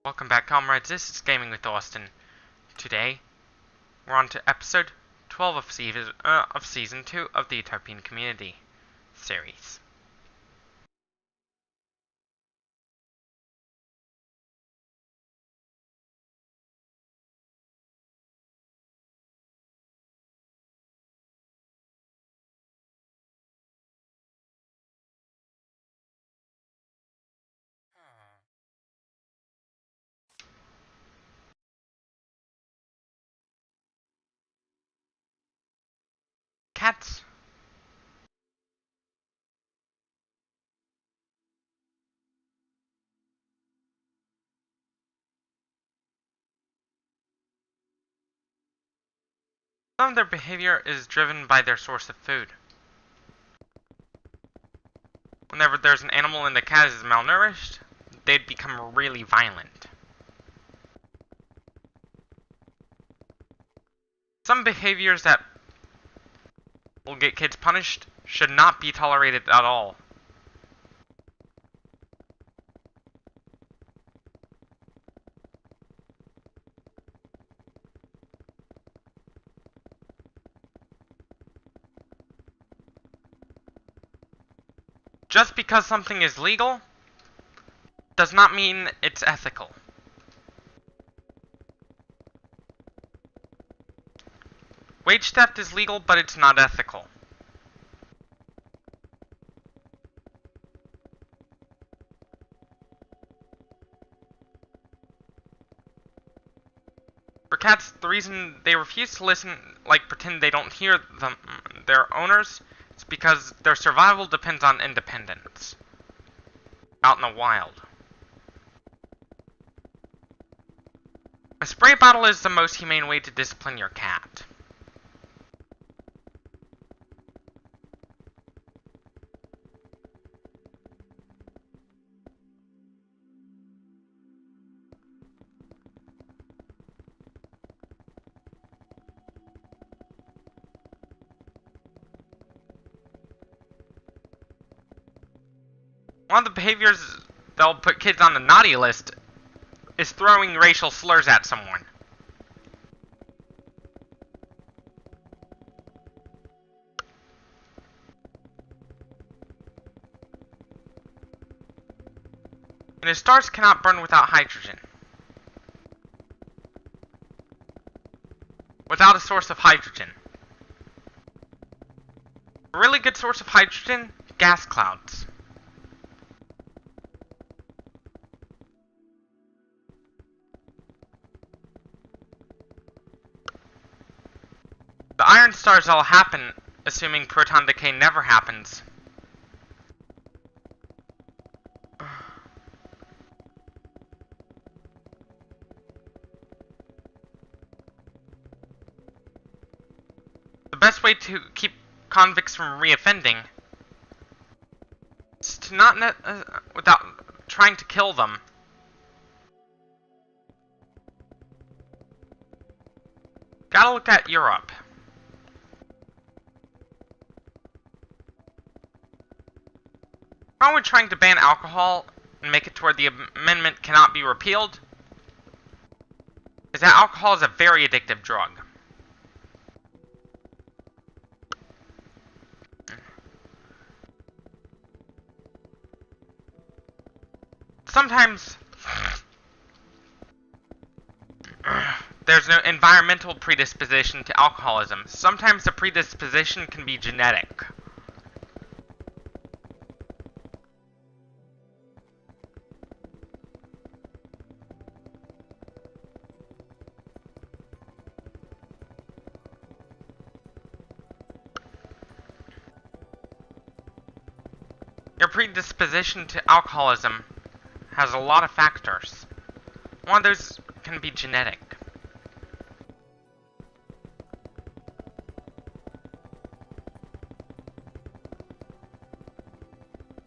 Welcome back, comrades. This is Gaming with Austin. Today, we're on to episode 12 of Season 2 of the Utopian Community series. Cats. Some of their behavior is driven by their source of food. Whenever there's an animal and the cat is malnourished, they'd become really violent. Some behaviors that will get kids punished should not be tolerated at all. Just because something is legal does not mean it's ethical. Wage theft is legal, but it's not ethical. For cats, the reason they refuse to listen, like pretend they don't hear their owners, is because their survival depends on independence out in the wild. A spray bottle is the most humane way to discipline your cat. One of the behaviors that'll put kids on the naughty list is throwing racial slurs at someone. And the stars cannot burn without hydrogen. Without a source of hydrogen. A really good source of hydrogen? Gas clouds. The iron stars all happen, assuming proton decay never happens. The best way to keep convicts from reoffending is to not without trying to kill them. Gotta look at Europe. How we're trying to ban alcohol and make it to where the amendment cannot be repealed is that alcohol is a very addictive drug. Sometimes there's no environmental predisposition to alcoholism. Sometimes the predisposition can be genetic. Your predisposition to alcoholism has a lot of factors. One of those can be genetic.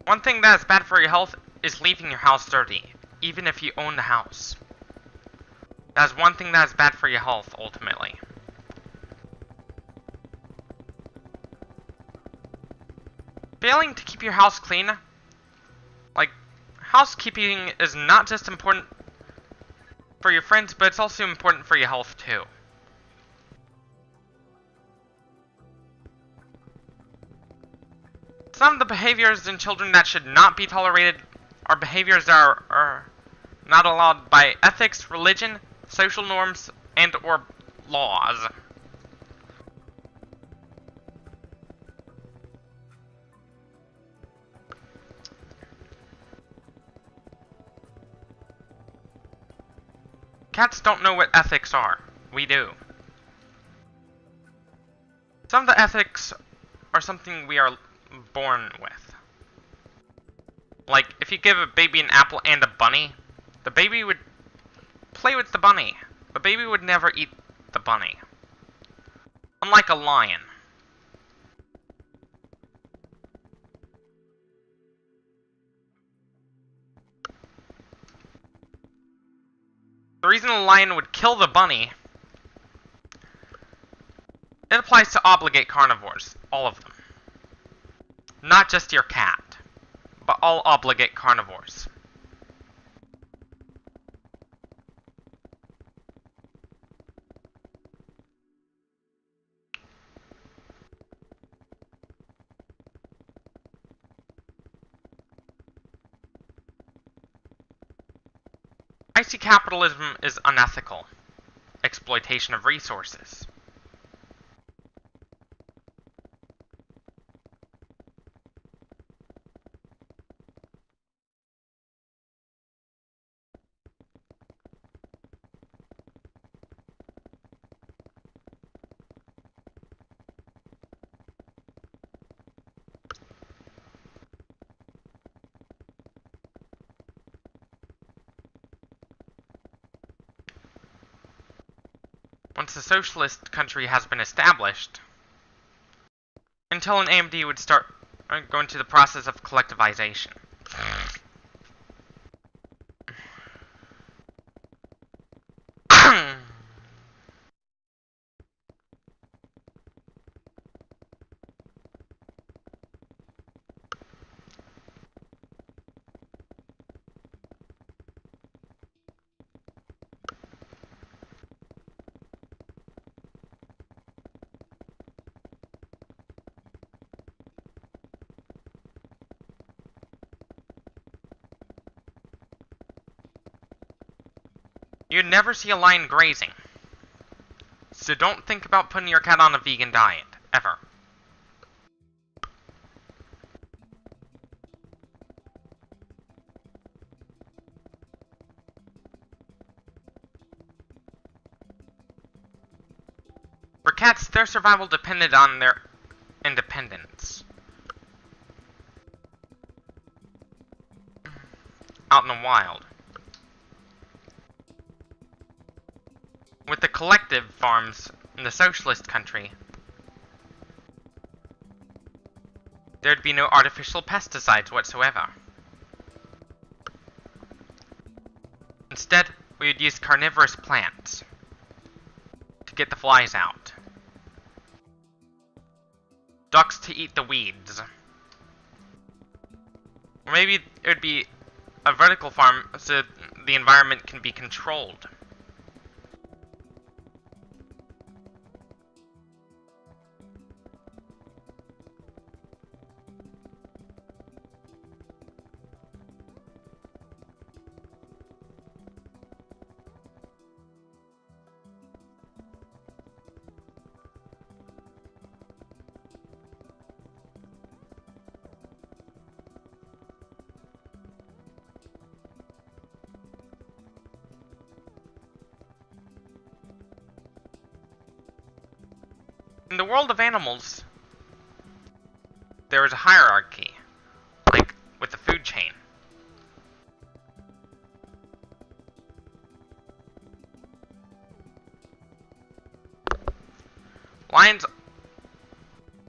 One thing that is bad for your health is leaving your house dirty, even if you own the house. That is one thing that is bad for your health, ultimately. Failing to keep your house clean, like, housekeeping is not just important for your friends, but it's also important for your health too. Some of the behaviors in children that should not be tolerated are behaviors that are not allowed by ethics, religion, social norms, and or laws. Cats don't know what ethics are. We do. Some of the ethics are something we are born with. Like, if you give a baby an apple and a bunny, the baby would play with the bunny. The baby would never eat the bunny. Unlike a lion. The reason a lion would kill the bunny, it applies to obligate carnivores, all of them. Not just your cat, but all obligate carnivores. I see capitalism is unethical exploitation of resources. Once a socialist country has been established, Intel and AMD would start going through the process of collectivization. You'd never see a lion grazing. So don't think about putting your cat on a vegan diet, ever. For cats, their survival depended on their independence. Out in the wild. With the collective farms in the socialist country, there'd be no artificial pesticides whatsoever. Instead, we would use carnivorous plants to get the flies out. Ducks to eat the weeds. Or maybe it would be a vertical farm so the environment can be controlled. In the world of animals, there is a hierarchy, like with the food chain. Lions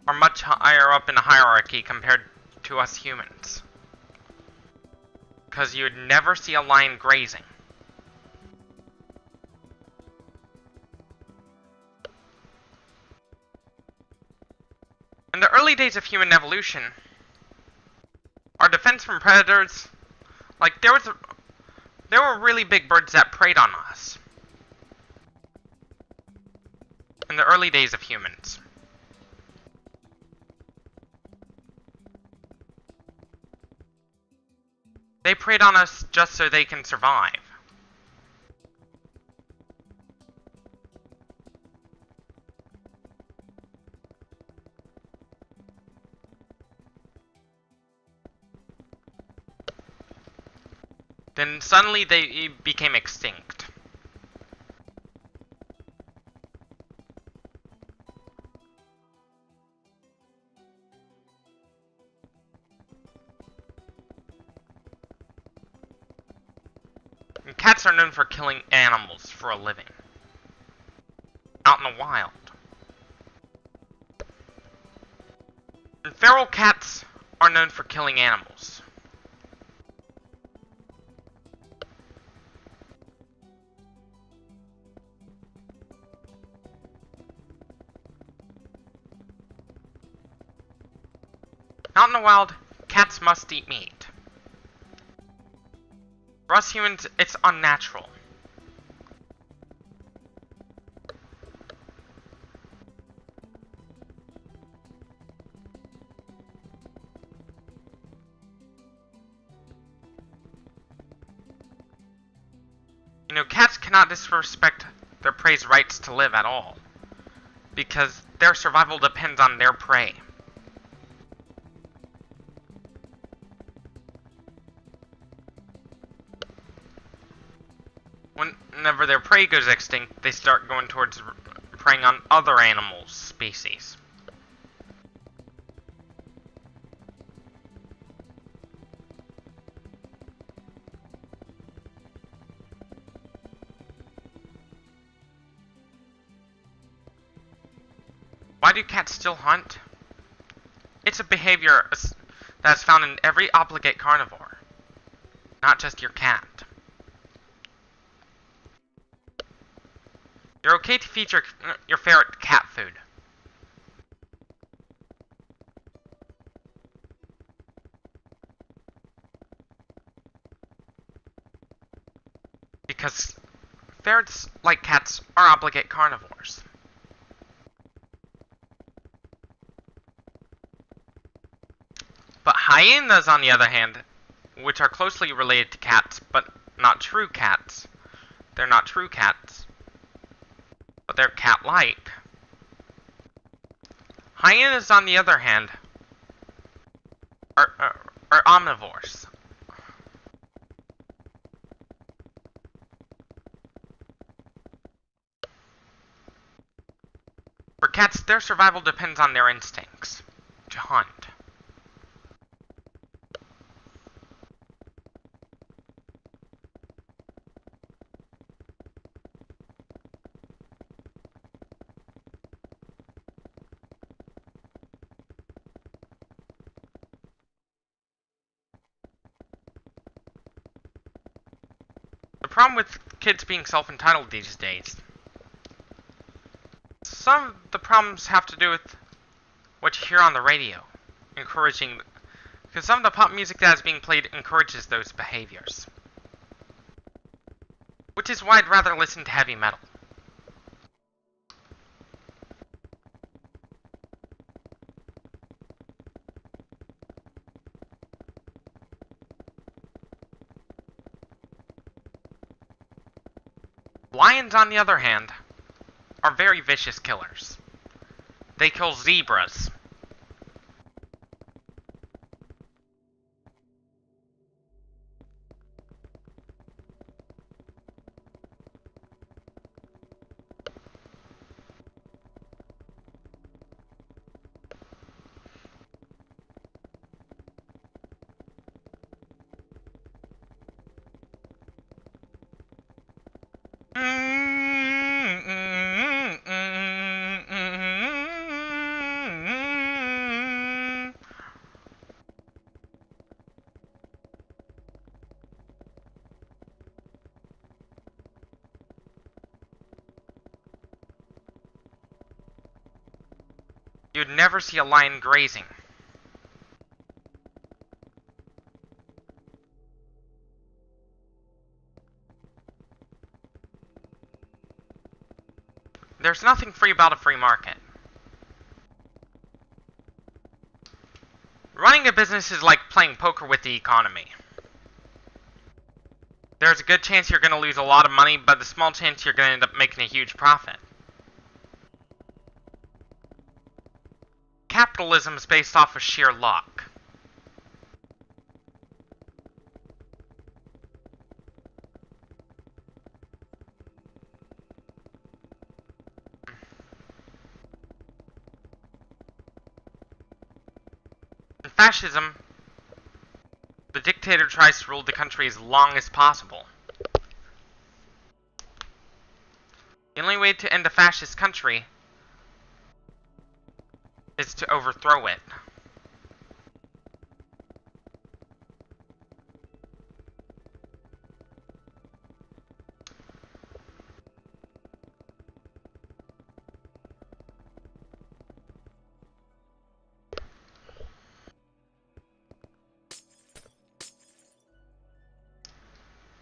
are much higher up in the hierarchy compared to us humans, because you would never see a lion grazing. In the early days of human evolution, our defense from predators, like there was There were really big birds that preyed on us in the early days of humans. They preyed on us just so they can survive. Then suddenly they became extinct. And cats are known for killing animals for a living. Out in the wild. And feral cats are known for killing animals. Out in the wild, cats must eat meat. For us humans, it's unnatural. You know, cats cannot disrespect their prey's rights to live at all, because their survival depends on their prey. Whenever their prey goes extinct, they start going towards preying on other animals' species. Why do cats still hunt? It's a behavior that is found in every obligate carnivore, not just your cat. You're okay to feed your ferret cat food. Because ferrets, like cats, are obligate carnivores. But hyenas, on the other hand, which are closely related to cats, but not true cats, they're not true cats, but they're cat-like. Hyenas, on the other hand, are omnivores. For cats, their survival depends on their instincts to hunt. The problem with kids being self-entitled these days, some of the problems have to do with what you hear on the radio, because some of the pop music that is being played encourages those behaviors. Which is why I'd rather listen to heavy metal. Lions, on the other hand, are very vicious killers. They kill zebras. You'd never see a lion grazing. There's nothing free about a free market. Running a business is like playing poker with the economy. There's a good chance you're going to lose a lot of money, but a small chance you're going to end up making a huge profit. Capitalism is based off of sheer luck. In fascism, the dictator tries to rule the country as long as possible. The only way to end a fascist country is to overthrow it.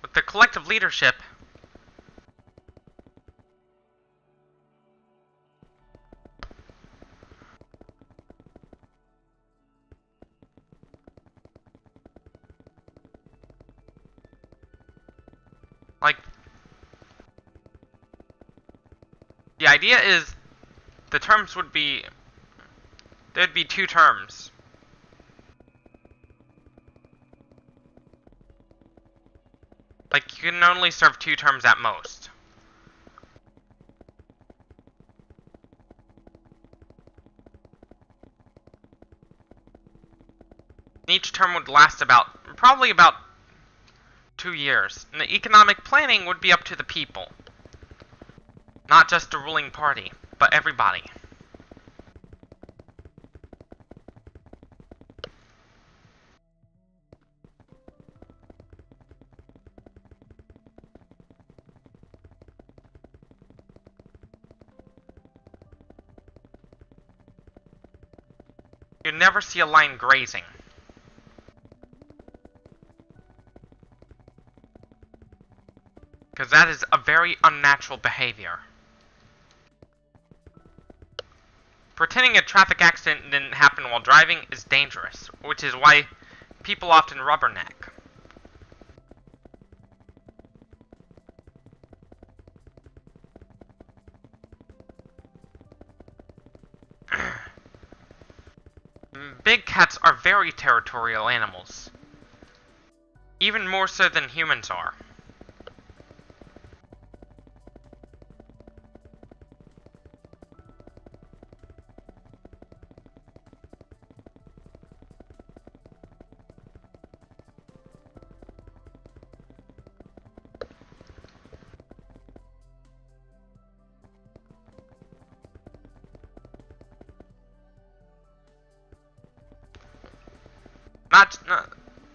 With the collective leadership, like, the idea is the terms would be, there'd be 2 terms. Like, you can only serve 2 terms at most. Each term would last probably about 2 years. And the economic planning would be up to the people. Not just the ruling party, but everybody. You never see a lion grazing. Because that is a very unnatural behavior. Pretending a traffic accident didn't happen while driving is dangerous, which is why people often rubberneck. Big cats are very territorial animals. Even more so than humans are.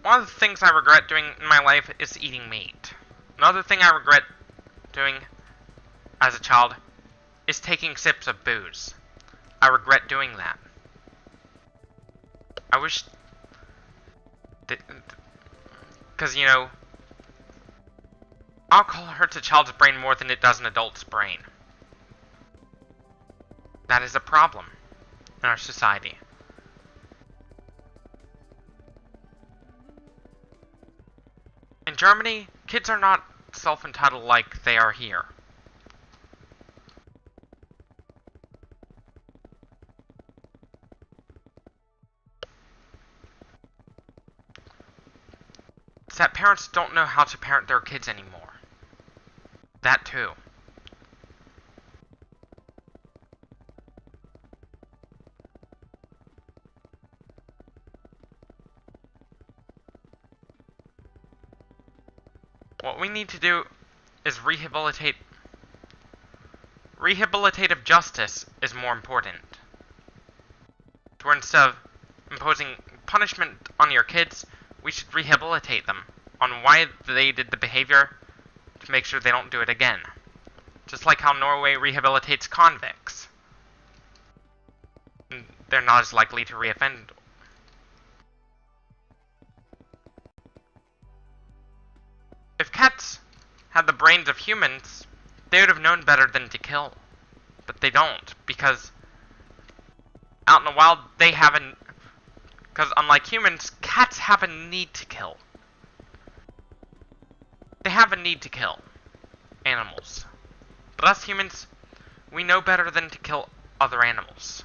One of the things I regret doing in my life is eating meat. Another thing I regret doing as a child is taking sips of booze. I regret doing that. I wish that, because, you know, alcohol hurts a child's brain more than it does an adult's brain. That is a problem in our society. In Germany, kids are not self-entitled like they are here. It's that parents don't know how to parent their kids anymore. That too. What we need to do is rehabilitative justice is more important. Where instead of imposing punishment on your kids, we should rehabilitate them on why they did the behavior to make sure they don't do it again. Just like how Norway rehabilitates convicts. They're not as likely to reoffend. If cats had the brains of humans, they would have known better than to kill. but they don't, because out in the wild, they haven't. Because unlike humans, cats have a need to kill. They have a need to kill animals. But us humans, we know better than to kill other animals.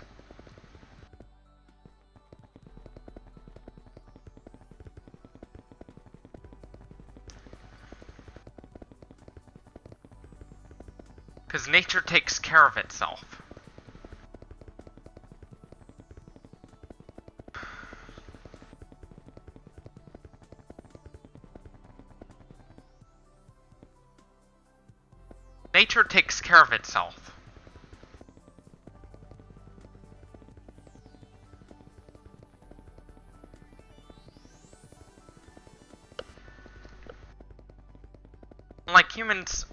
Because nature takes care of itself. Nature takes care of itself. Like humans,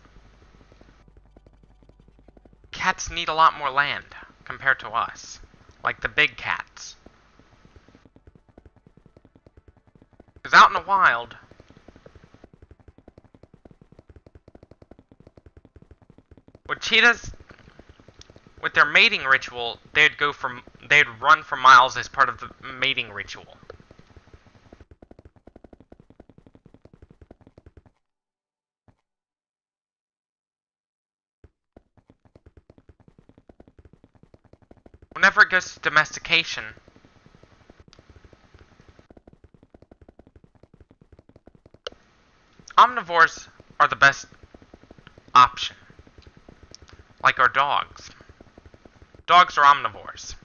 cats need a lot more land compared to us. Like the big cats. Because out in the wild, with cheetahs, with their mating ritual, they'd run for miles as part of the mating ritual. Whenever it goes to domestication, omnivores are the best option. Like our dogs. Dogs are omnivores.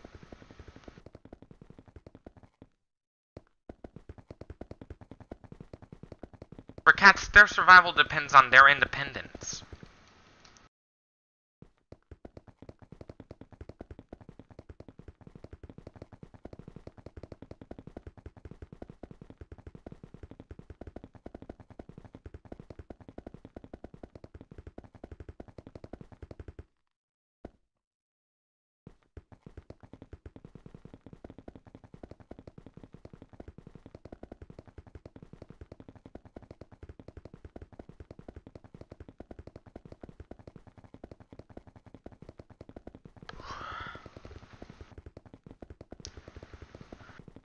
For cats, their survival depends on their independence.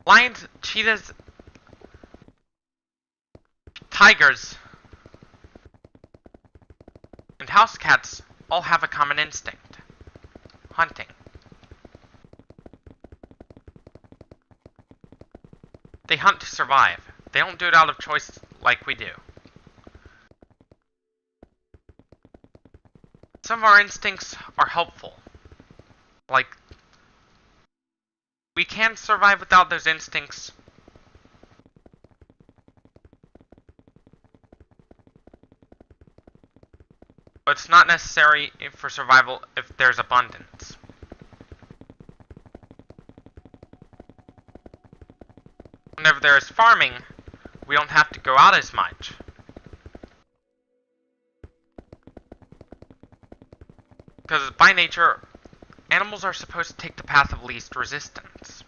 Lions, cheetahs, tigers, and house cats all have a common instinct: hunting. They hunt to survive. They don't do it out of choice like we do. Some of our instincts are helpful. Like, we can survive without those instincts. But it's not necessary for survival if there's abundance. Whenever there is farming, we don't have to go out as much. Because by nature, animals are supposed to take the path of least resistance.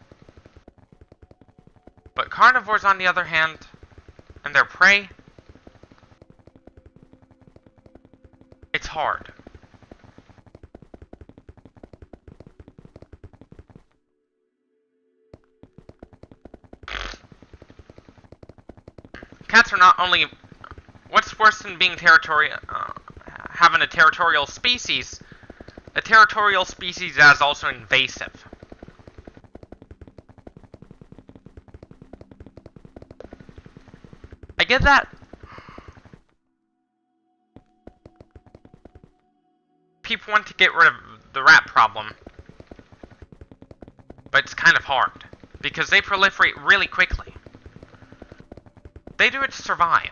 But carnivores, on the other hand, and their prey, it's hard. Cats are not only... What's worse than being having a territorial species? A territorial species that is also invasive. I get that. People want to get rid of the rat problem. But it's kind of hard. Because they proliferate really quickly. They do it to survive.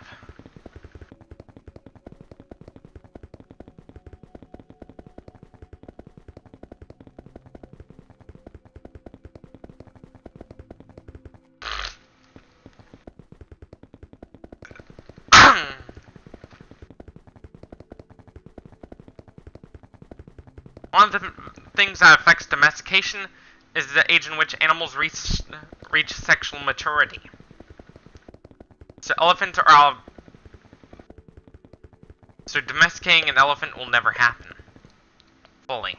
One of the things that affects domestication is the age in which animals reach sexual maturity. So elephants are all... So domesticating an elephant will never happen. Fully.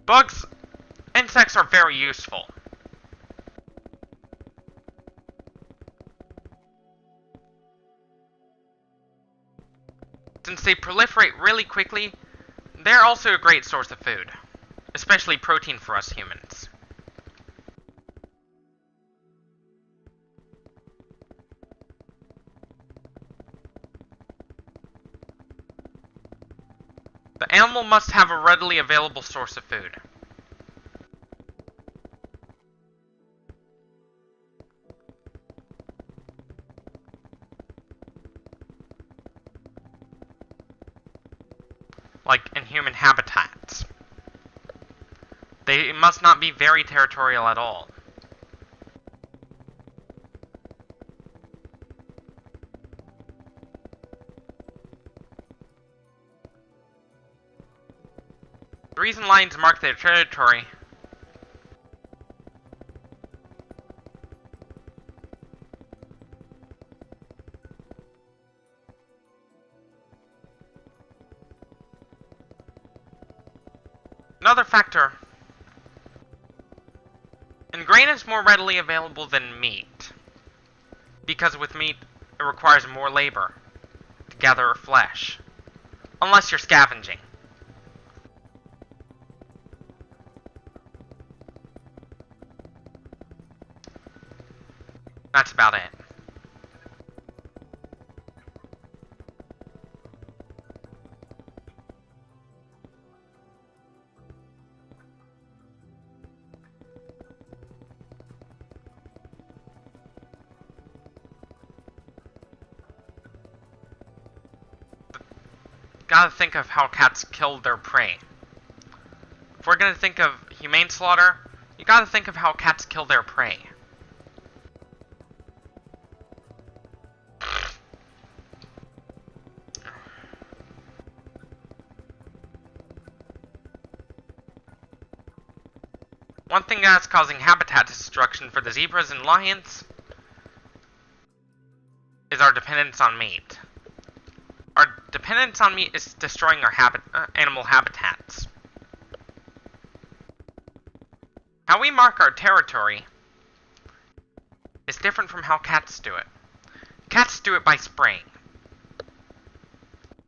Bugs, insects are very useful. Since they proliferate really quickly, they're also a great source of food, especially protein for us humans. The animal must have a readily available source of food. Like in human habitats. They must not be very territorial at all. The reason lines mark their territory another factor. And grain is more readily available than meat, because with meat it requires more labor to gather flesh, unless you're scavenging. That's about it. Gotta think of how cats kill their prey. If we're gonna think of humane slaughter, you gotta think of how cats kill their prey. One thing that's causing habitat destruction for the zebras and lions is our dependence on meat. Our dependence on meat is destroying our animal habitats. How we mark our territory is different from how cats do it. Cats do it by spraying.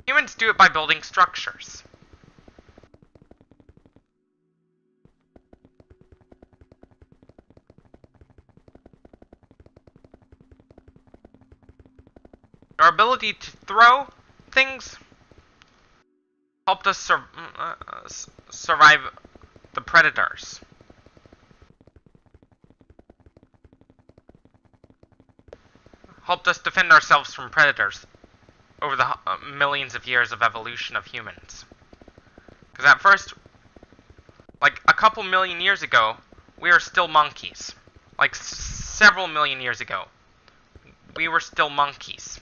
Humans do it by building structures. Our ability to throw things helped us survive the predators. Helped us defend ourselves from predators over the millions of years of evolution of humans. Because at first, like a couple million years ago, we were still monkeys. Like several million years ago, we were still monkeys.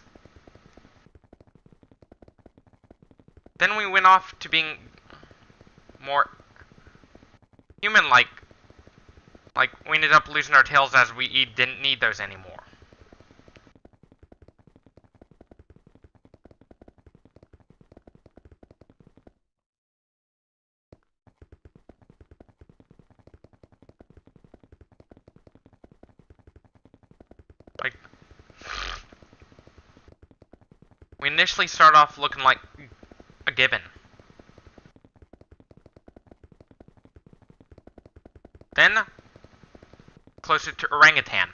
Then we went off to being more human-like. Like, we ended up losing our tails as we didn't need those anymore. Like, we initially started off looking like a gibbon. Then, closer to orangutan.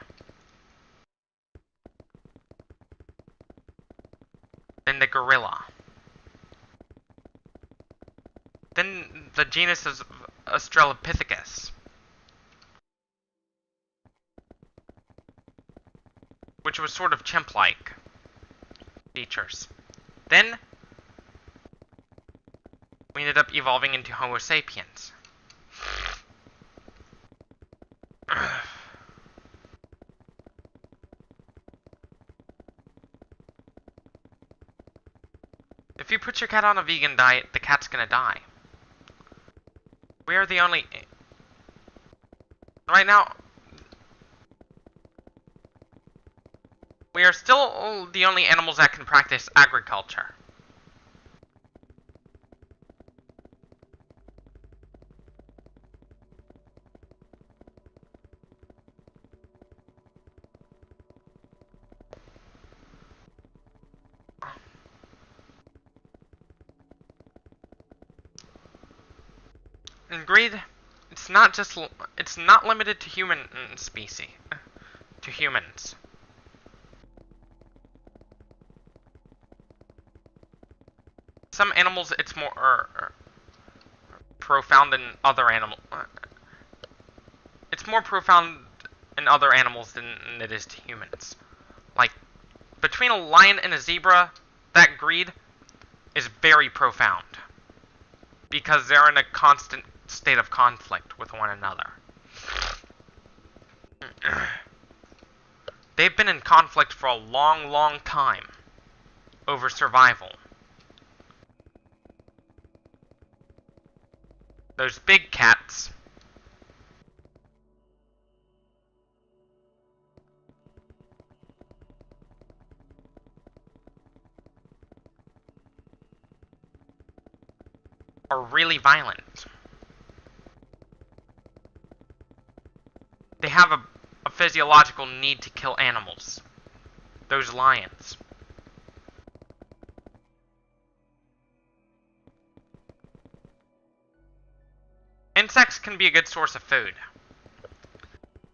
Then the gorilla. Then the genus is Australopithecus, which was sort of chimp-like features. Then we ended up evolving into Homo sapiens. If you put your cat on a vegan diet, the cat's gonna die. We are the only... Right now, we are still the only animals that can practice agriculture. And greed, it's not limited to human species, to humans. Some animals, it's more profound than other animals. It's more profound in other animals than it is to humans. Like, between a lion and a zebra, that greed is very profound. Because they're in a constant state of conflict with one another. They've been in conflict for a long, long time over survival. Those big cats are really violent. They have a physiological need to kill animals. Those lions. Insects can be a good source of food.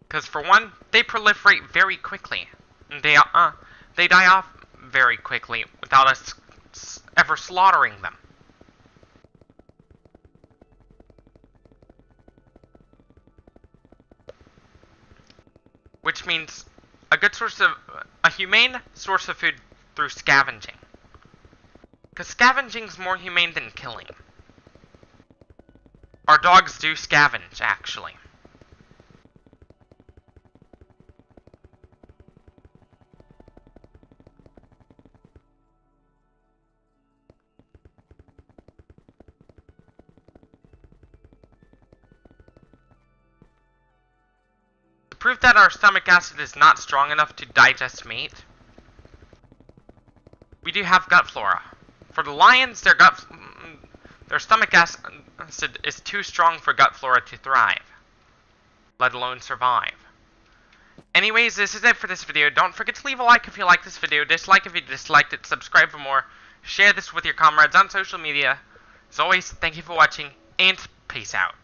Because for one, they proliferate very quickly. And they die off very quickly without us ever slaughtering them. Which means a humane source of food through scavenging. Because scavenging's more humane than killing. Our dogs do scavenge, actually. To prove that our stomach acid is not strong enough to digest meat, we do have gut flora. For the lions, their stomach acid is too strong for gut flora to thrive, let alone survive. Anyways, this is it for this video. Don't forget to leave a like if you like this video, dislike if you disliked it, subscribe for more, share this with your comrades on social media. As always, thank you for watching, and peace out.